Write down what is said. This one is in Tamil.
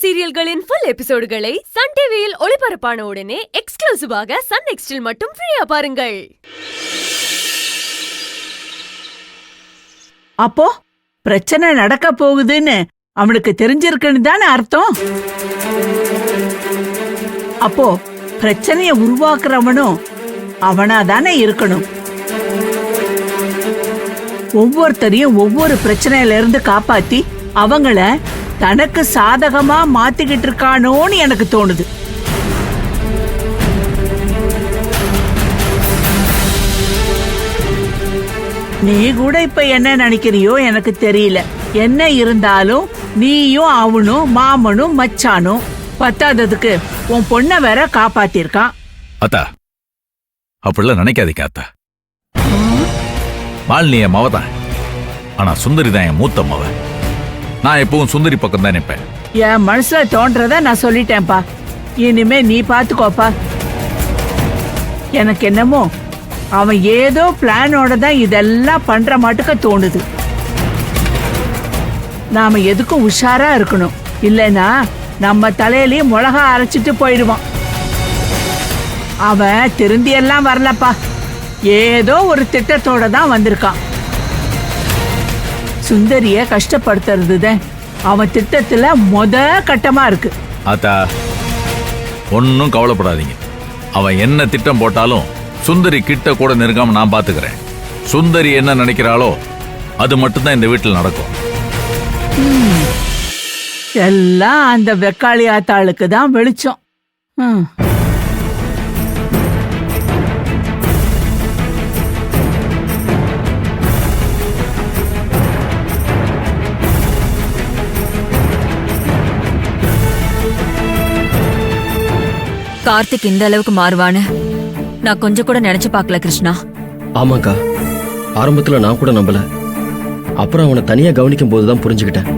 சீரியல்களின் ஃபுல் எபிசோடுகளை சன் டிவியில் ஒளிபரப்பான உடனே எக்ஸ்க்ளூசிவாக சன் நெக்ஸ்டில் மட்டும் ஃப்ரீயா பாருங்கள். அப்போ பிரச்சனை நடக்க போகுதுன்னு அவனுக்கு தெரிஞ்சிருக்குன்னு தானே அர்த்தம். அப்போ பிரச்சனைய உருவாக்குறவனும் அவனா தானே இருக்கணும். ஒவ்வொருத்தரையும் ஒவ்வொரு பிரச்சனையில இருந்து காப்பாத்தி அவங்கள தனக்கு சாதகமா மாத்திக்கிட்டு இருக்கானோன்னு எனக்கு தோணுது. நீ கூட இப்ப என்ன நினைக்கிறியோ எனக்கு தெரியல. என்ன இருந்தாலும் நீயும் அவனும் மாமனும் மச்சானும் பத்தாததுக்கு உன் பொண்ண வேற காப்பாத்திருக்கான். அத்தா அப்படிலாம் நினைக்காதீங்க அத்தா. மாலினி என் மவதான், ஆனா சுந்தரி தான் என் மூத்த மவ. நான் எப்பவும் சுந்தரி பக்கம் தான் நிற்பேன். என் மனசுல தோன்றத நான் சொல்லிட்டேன்ப்பா. இனிமே நீ பாத்துக்கோப்பா. எனக்கு என்னமோ அவன் ஏதோ பிளானோட தான் இதெல்லாம் பண்ற மாட்டுக்க தோணுது. நாம எதுக்கும் உஷாரா இருக்கணும். இல்லைன்னா நம்ம தலையிலயும் மிளகா அரைச்சிட்டு போயிடுவான். அவன் திருந்தியெல்லாம் வரலப்பா. ஏதோ ஒரு திட்டத்தோட தான் வந்திருக்கான். சுந்தரிய கஷ்டப்படுத்துறதுதான் அவன் திட்டத்துல கட்டமா இருக்கு. அத்தா ஒன்னும் கவலைப்படாதீங்க. அவன் என்ன திட்டம் போட்டாலும் சுந்தரி கிட்ட கூட நெருங்காம நான் பாத்துக்கிறேன். சுந்தரி என்ன நினைக்கிறாளோ அது மட்டும்தான் இந்த வீட்டில் நடக்கும். எல்லாம் அந்த வெக்காளி ஆத்தாளுக்கு தான் வெளிச்சம். கார்த்திக் இந்த அளவுக்கு மாறுவான்னு நான் கொஞ்சம் கூட நினைச்சு பார்க்கல கிருஷ்ணா. ஆமாக்கா, ஆரம்பத்துல நான் கூட நம்பல. அப்புறம் அவனை தனியா கவனிக்கும் போதுதான் புரிஞ்சுக்கிட்டேன்.